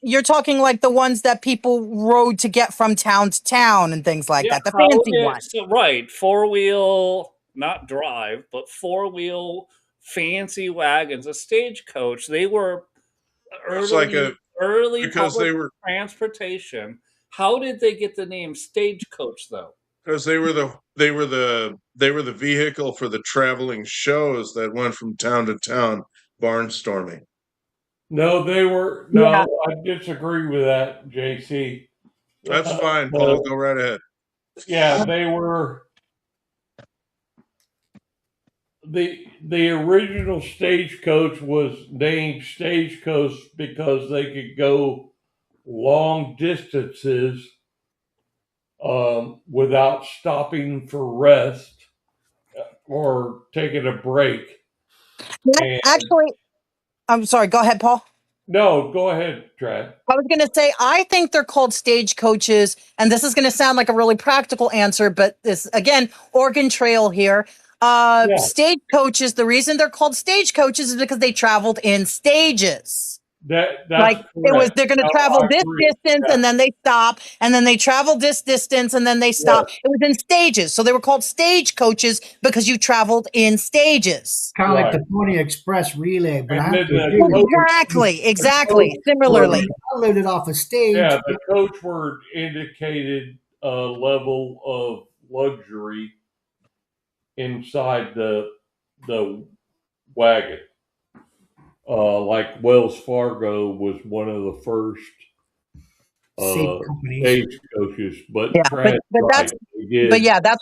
you're talking like the ones that people rode to get from town to town and things like that. The fancy ones. So, right. 4-wheel, not drive, but 4-wheel fancy wagons. A stagecoach. They were early because public they were transportation. How did they get the name stagecoach though? Because they were the vehicle for the traveling shows that went from town to town barnstorming. No, they were. No, yeah. I disagree with that, JC. That's fine, Paul. Go right ahead. Yeah, they were. The original stagecoach was named Stagecoach because they could go long distances without stopping for rest or taking a break. Actually, I'm sorry. Go ahead, Paul. No, go ahead, Trad. I was going to say, I think they're called stagecoaches, and this is going to sound like a really practical answer, but this, again, Oregon Trail here. Stagecoaches, the reason they're called stagecoaches is because they traveled in stages. That's like correct. It was, they're going to travel this distance and then they stop, and then they travel this distance and then they stop. It was in stages. So they were called stagecoaches because you traveled in stages. Kind of like the Pony Express relay, but exactly. Similarly, loaded off a stage. Yeah, the coach word indicated a level of luxury inside the wagon. Like Wells Fargo was one of the first stagecoaches, but that's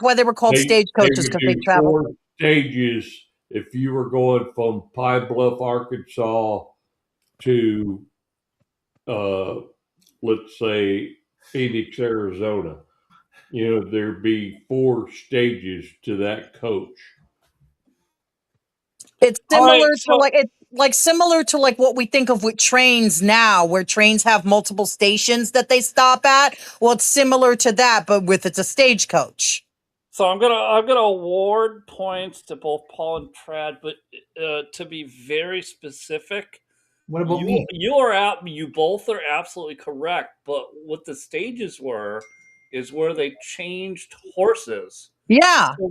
why they were called stagecoaches, because they traveled 4 stages. If you were going from Pine Bluff, Arkansas to let's say Phoenix, Arizona, there'd be 4 stages to that coach. It's similar to similar to what we think of with trains now, where trains have multiple stations that they stop at. Well, it's similar to that, but it's a stagecoach. So I'm gonna award points to both Paul and Trad, but to be very specific, what about me? You both are absolutely correct. But what the stages were is where they changed horses. Yeah, so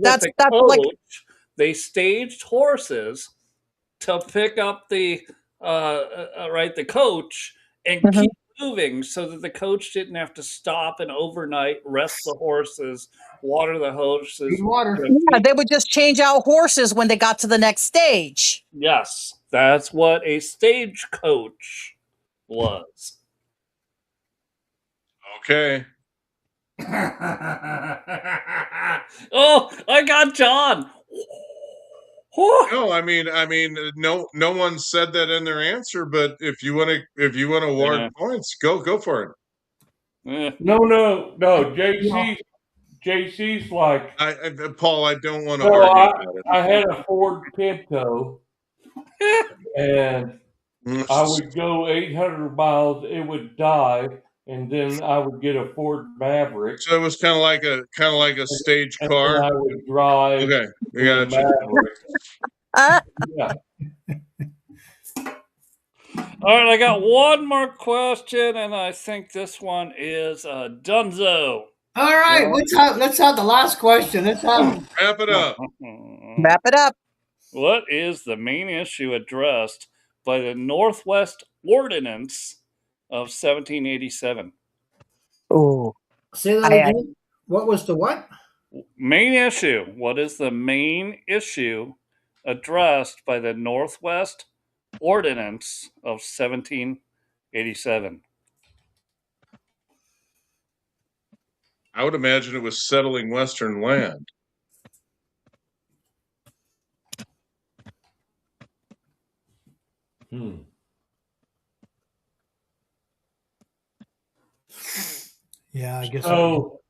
they staged horses to pick up the coach and keep moving, so that the coach didn't have to stop and overnight, rest the horses, water the horses. Yeah, they would just change out horses when they got to the next stage. Yes, that's what a stagecoach was. Okay. Oh, I got John. No, I mean, no one said that in their answer. But if you want to award points, go for it. No. JC's like Paul. I don't want to argue. I had a Ford Pinto, and I would go 800 miles. It would die, and then I would get a Ford Maverick. So it was kind of like a stage and car. I would drive Okay, we the got you. Maverick. Yeah. All right, I got one more question, and I think this one is Dunzo. All right, let's have the last question. Let's have Wrap it up. Wrap it up. What is the main issue addressed by the Northwest Ordinance of 1787? Oh, say that again. What was the what? Main issue. What is the main issue addressed by the Northwest Ordinance of 1787? I would imagine it was settling Western land. Yeah, I guess. So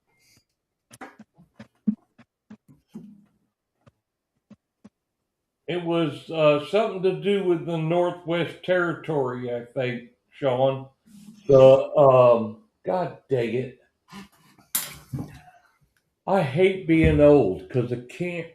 it was something to do with the Northwest Territory, I think, Sean. The God dang it. I hate being old because I can't,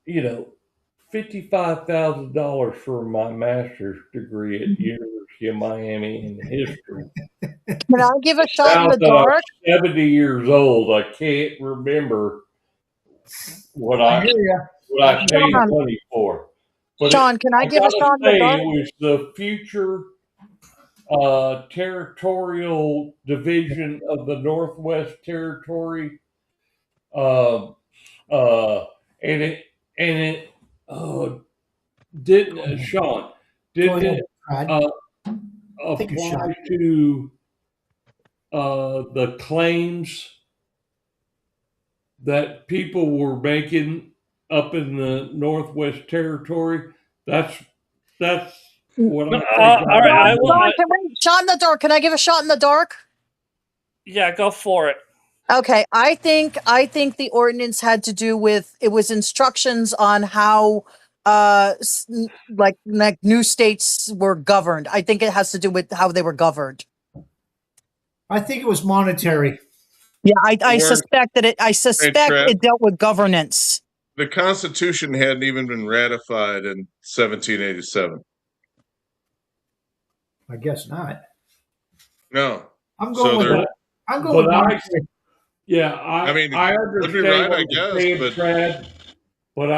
$55,000 for my master's degree at University of Miami in history. Can I give a shot in the Now that I'm dark? 70 years old, I can't remember what I paid money for. But Sean, can I give a shot in the dark? It was the future territorial division of the Northwest Territory, and it didn't Sean didn't apply to the claims that people were making up in the Northwest Territory. That's what I'm all right, shot in the dark. Can I give a shot in the dark? Yeah, go for it. Okay, I think the ordinance had to do with, it was instructions on how like new states were governed. I think it has to do with how they were governed. I think it was monetary. Yeah, I suspect that it dealt with governance. The Constitution hadn't even been ratified in 1787. I guess not. No. I'm going with that. I'm going with monetary. I mean, I understand what you're saying, Brad, but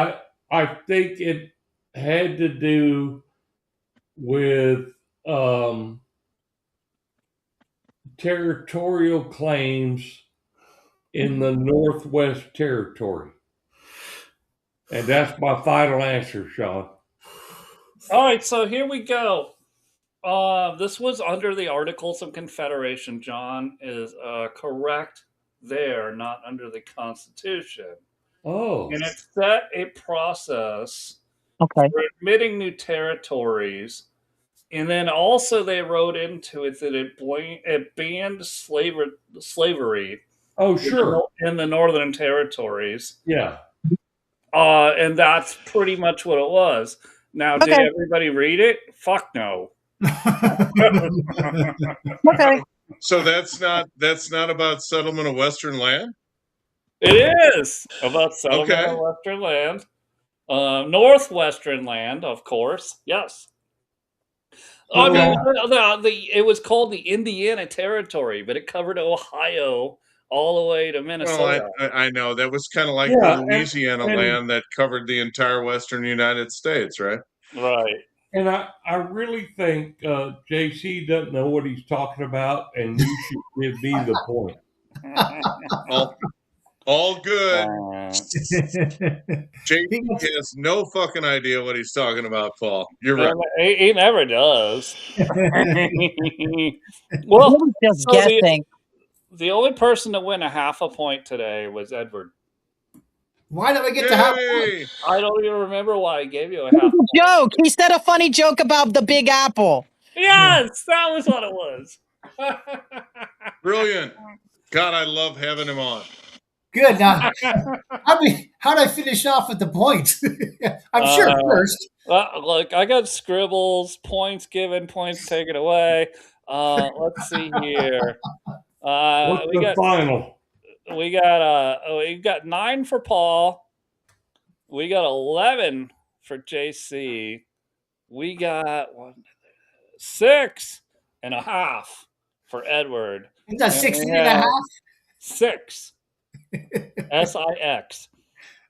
I think it had to do with territorial claims in the Northwest Territory. And that's my final answer, Sean. All right, so here we go. This was under the Articles of Confederation. John is correct there, not under the Constitution. Oh. And it set a process for admitting new territories. And then also they wrote into it that it banned slavery. Oh, sure. In the Northern Territories. Yeah. And that's pretty much what it was. Now, did everybody read it? Fuck no. Okay. So that's not about settlement of Western land? It is about settlement of Western land. Northwestern land, of course. Yes. I mean, it was called the Indiana Territory, but it covered Ohio all the way to Minnesota. Well, I know. That was kind of like the Louisiana land that covered the entire western United States, right? Right. And I really think JC doesn't know what he's talking about, and you should give me the point. All good. JC has no fucking idea what he's talking about, Paul. You're right. He never does. Well, just guessing. The only person to win a half a point today was Edward. Why did I get the half point? I don't even remember why I gave you a half point. Joke. He said a funny joke about the Big Apple. Yes, that was what it was. Brilliant. God, I love having him on. Good. Now, how do I finish off with the points? I'm sure first. Look, I got scribbles, points given, points taken away. Let's see here. What's the final? We got 9 for Paul. We got 11 for JC. We got 6.5 for Edward. Is that 16.5? 6. SIX. That's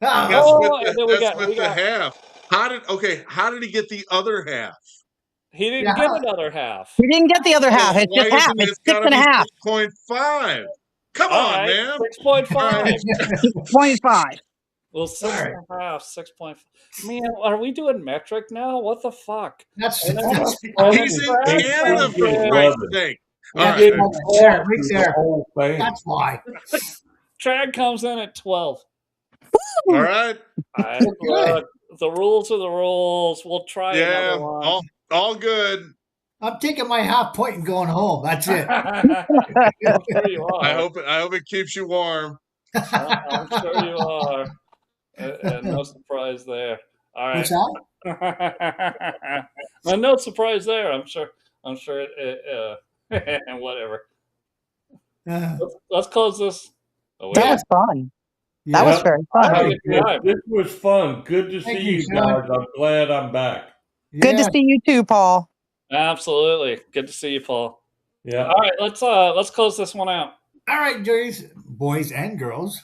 Oh, with the half. How did he get the other half? He didn't get another half. We didn't get the other half. It's Why just half. isn't it? It's 6.5. 6.5. Come All on, right, man. 6.5. 6.5. Well, 6.5, 6.5. Man, are we doing metric now? What the fuck? That's He's in Canada, for Christ's sake. All right. The whole thing. That's why. Trad comes in at 12. All right. Look, the rules are the rules. We'll try another one. All good. I'm taking my half point and going home. That's it. I'm sure you are. I hope it keeps you warm. I'm sure you are. And no surprise there. All right. What's that? No surprise there. I'm sure. Whatever. Let's close this. That was fun. That was very fun. This was fun. Good to see you guys. I'm glad I'm back. Good to see you too, Paul. Absolutely. Good to see you, Paul. Yeah. All right, let's close this one out. All right, boys and girls.